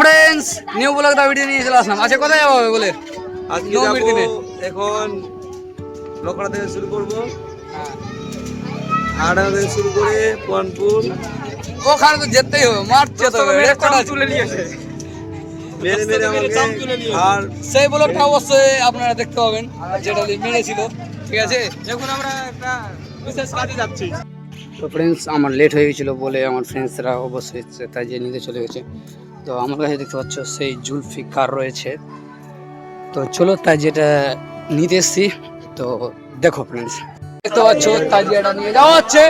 Friends, new blog দা video নিয়ে চলে আসলাম। আচ্ছা কোথায় যাবো বলে? আজকে যাবো এখন লোকড়া থেকে শুরু করব, আড়া থেকে শুরু করে পনপুর ওখানে তো যেতেই হবে, মাঠ যেতে হবে, রেকর্ড তুলে নিয়েছে মেরে মেরে আমাকে। আর সেই ব্লগটা অবশ্যই আপনারা দেখতে পাবেন যেটা মেরেছিল। ঠিক আছে, এখন আমরা একটা বিশেষ কাজে যাচ্ছি। তো ফ্রেন্ডস আমার লেট হয়ে গেছিলো বলে আমার ফ্রেন্ডসরা অবশ্যই তাই যে নিতে চলে গেছে। তো আমার কাছে দেখতে পাচ্ছ সেই জুলফিকার রয়েছে, তো চলো তাই যেটা নিতে এসছি। তো দেখো ফ্রেন্ডস, দেখতে পাচ্ছ তাই যেটা নিয়ে যাওয়া হচ্ছে,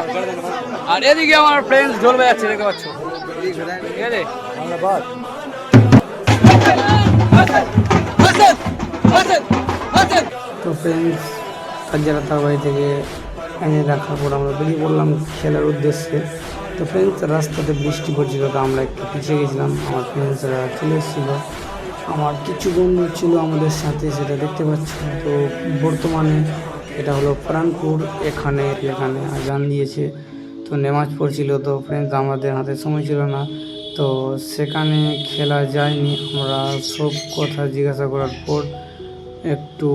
আর এদিকে আমার ফ্রেন্ডস ঢোল বাজাচ্ছে দেখতে পাচ্ছ। ঠিক আছে, তো ফ্রেন্ডস কাজিয়ারা তার বাড়ি থেকে এনে রাখার পর আমরা বেরিয়ে পড়লাম খেলার উদ্দেশ্যে। তো ফ্রেন্ডস রাস্তাতে বৃষ্টি পড়ছিল, তো আমরা একটু পিছিয়ে গেছিলাম, আমার ফ্রেন্ডসরা চলে এসেছিলো। আমার কিছু বন্ধু ছিল আমাদের সাথে, সেটা দেখতে পাচ্ছ। তো বর্তমানে এটা হলো প্রাণপুর, এখানে আজান দিয়েছে, তো নেমাজ পড়ছিল। তো ফ্রেন্ডস আমাদের হাতে সময় ছিল না, তো সেখানে খেলা যায়নি। আমরা সব কথা জিজ্ঞাসা করার পর একটু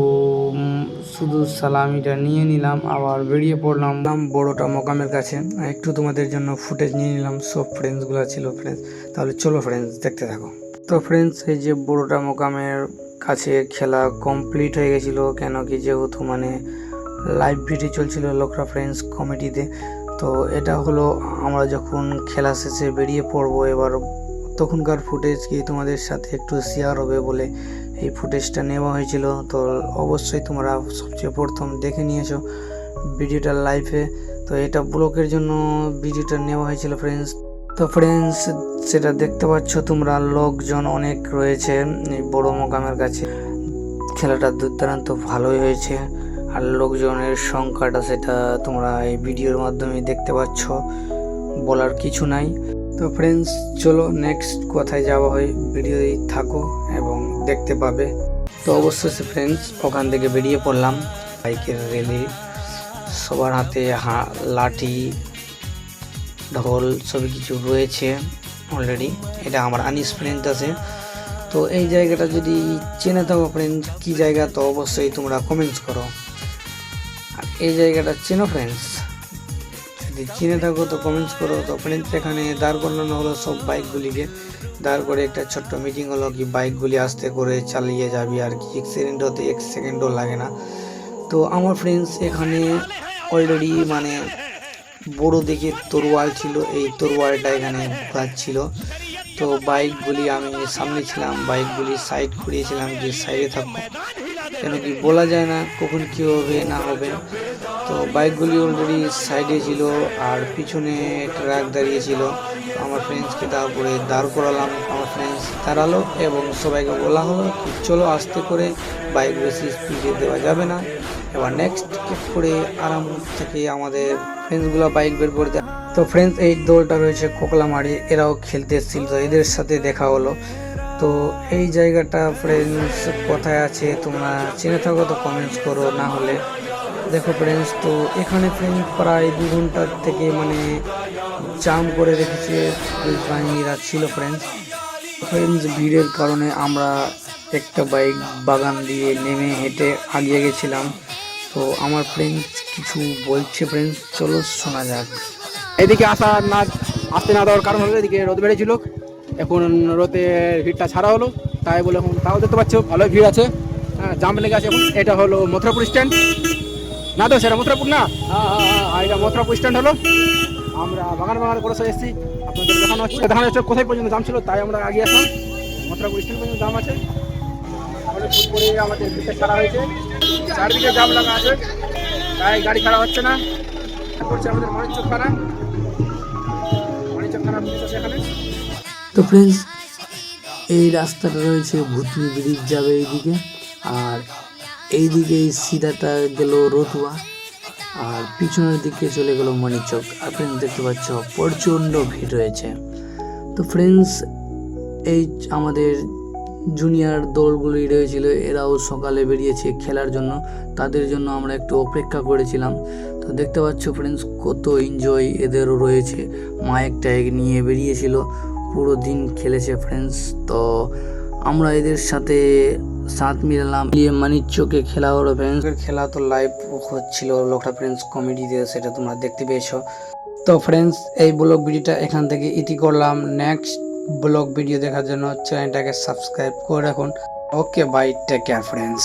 শুধু সালামিটা নিয়ে নিলাম, আবার বেরিয়ে পড়লাম বড়টা মোকামের কাছে। একটু তোমাদের জন্য ফুটেজ নিয়ে নিলাম, সব ফ্রেন্ডসগুলো ছিল ফ্রেন্ডস। তাহলে চলো ফ্রেন্ডস দেখতে থাকো। তো ফ্রেন্ডস এই যে বড়টা মোকামের কাছে খেলা কমপ্লিট হয়ে গেছিলো, কেন কি যেহেতু মানে লাইভ ভিডিও চলছিল লোকরা ফ্রেন্ডস কমিটিতে। তো এটা হলো আমরা যখন খেলা শেষে বেরিয়ে পড়বো, এবার তখনকার ফুটেজ কি তোমাদের সাথে একটু শেয়ার হবে বলে এই ফুটেজটা নেওয়া হয়েছিল। তো অবশ্যই তোমরা সবচেয়ে প্রথম দেখে নিয়েছো ভিডিওটা লাইভে। তো এটা ব্লগের জন্য ভিডিওটা নেওয়া হয়েছিল ফ্রেন্ডস। তো ফ্রেন্ডস সেটা দেখতে পাচ্ছ তোমরা, লোকজন অনেক রয়েছে এই বড় মোকামের কাছে। খেলাটা দুর্দান্ত ভালোই হয়েছে, আর লোকজনের সংখ্যাটা সেটা তোমরা এই ভিডিওর মাধ্যমে দেখতে পাচ্ছ, বলার কিছু নাই। তো ফ্রেন্ডস চলো নেক্সট কোথায় যাওয়া হয় ভিডিওই থাকো এবং দেখতে পাবে। তো অবশ্যই ফ্রেন্ডস ওখান থেকে বেরিয়ে পড়লাম বাইকের র্যালি, সবার হাতে লাঠি ঢোল সবই কিছু রয়েছে অলরেডি। এটা আমার আনিস ফ্রেন্ড আছে। তো এই জায়গাটা যদি চেনে থাকো ফ্রেন্ডস কী জায়গা, তো অবশ্যই তোমরা কমেন্টস করো। আর এই জায়গাটা চেনো ফ্রেন্ডস, যদি চিনে থাকো তো কমেন্টস করো। তো ফ্রেন্ডস এখানে দাঁড় করানো হলো সব বাইকগুলিকে, দাঁড় করে একটা ছোট্ট মিটিং হলো কি বাইকগুলি আস্তে করে চালিয়ে যাবি, আর কি অ্যাক্সিডেন্ট হতে 1 সেকেন্ডও লাগে না। তো আমার ফ্রেন্ডস এখানে অলরেডি মানে বড় দেখে তরোয়াল ছিল, এই তরোয়ালটা এখানে ঘোরাচ্ছিল। তো বাইকগুলি আমি সামনে ছিলাম, বাইকগুলি সাইড করিয়েছিলাম যে সাইডে থাকবো, কেন কি বলা যায় না কখন কী হবে না হবে। তো বাইকগুলি অলরেডি সাইডে ছিল, আর পিছনে ট্রাক দাঁড়িয়েছিল। আমার ফ্রেন্ডসকে তারপরে দাঁড় করালাম, আমার ফ্রেন্ডস দাঁড়ালো এবং সবাইকে বলা হলো কি চলো আস্তে করে, বাইক বেশি স্পিডে দেওয়া যাবে না। এবার নেক্সট কিক করে আরাম থেকে আমাদের ফ্রেন্ডসগুলো বাইক বের করে দেয়। তো ফ্রেন্ডস এই দলটা রয়েছে কোকলামারি, এরাও খেলতে এসেছিল, তো এদের সাথে দেখা হলো। তো এই জায়গাটা ফ্রেন্ডস কোথায় আছে তোমরা চিনে থাকো তো কমেন্টস করো, না হলে দেখো ফ্রেন্ডস। তো এখানে ফ্রেন্ডস প্রায় 2 ঘন্টার থেকে মানে জাম করে রেখেছে, পুলিশ বাহিনীরা ছিল ফ্রেন্ডস। ভিড়ের কারণে আমরা একটা বাইক বাগান দিয়ে নেমে হেঁটে আগিয়ে গেছিলাম। তো আমার ফ্রেন্ডস কিছু বলছে ফ্রেন্ডস, চলো শোনা যাক। এদিকে আসতে না দেওয়ার কারণ হলো এদিকে রোদ বেড়েছিল, এখন রোদের ভিড়টা ছাড়া হলো, তাই বলে এখন তাও দেখতে পাচ্ছ ভালোই ভিড় আছে। হ্যাঁ, জাম লেগে আছে। এখন এটা হলো মথুরাপুর স্ট্যান্ড, না তো সেটা মথুরাপুর না, এটা মথুরাপুর স্ট্যান্ড হলো। আমরা বাগান করে এসেছি, আপনাদের দেখানো হচ্ছে কোথায় পর্যন্ত জাম ছিল, তাই আমরা আগে আসলাম। মথুরাপুর স্ট্যান্ড পর্যন্ত জাম আছে, করে আমাদের ভিড়টা ছাড়া হয়েছে, চারদিকে জাম লাগা আছে, তাই গাড়ি ছাড়া হচ্ছে না। করছে আমাদের মনিচক থানা এখানে। তো ফ্রেন্ডস এই রাস্তাটা রয়েছে ভুতনি ব্রিজ যাবে এইদিকে, আর এইদিকে এই সিধাটা গেল রতুয়া, আর পিছনের দিকে চলে গেল মণিচক। আর ফ্রেন্ডস দেখতে পাচ্ছ প্রচণ্ড ভিড় রয়েছে। তো ফ্রেন্ডস এই আমাদের জুনিয়র দলগুলি রয়েছিল, এরাও সকালে বেরিয়েছে খেলার জন্য, তাদের জন্য আমরা একটু অপেক্ষা করেছিলাম। তো দেখতে পাচ্ছ ফ্রেন্ডস কত এনজয় এদেরও রয়েছে, মাইক টাইক নিয়ে বেরিয়েছিল, পুরো দিন খেলেছে ফ্রেন্ডস। তো আমরা এদের সাথে সাথ মিলালাম, মিলিয়ে মানির চোখে খেলা হলো ফ্রেন্ডস। খেলা তো লাইভ হচ্ছিল লোকটা ফ্রেন্ডস কমেডিতে, সেটা তোমরা দেখতে পেয়েছো। তো ফ্রেন্ডস এই ব্লগ ভিডিওটা এখান থেকে ইতি করলাম। নেক্সট ব্লগ ভিডিও দেখার জন্য চ্যানেলটাকে সাবস্ক্রাইব করে রাখুন। Okay bye, take care friends.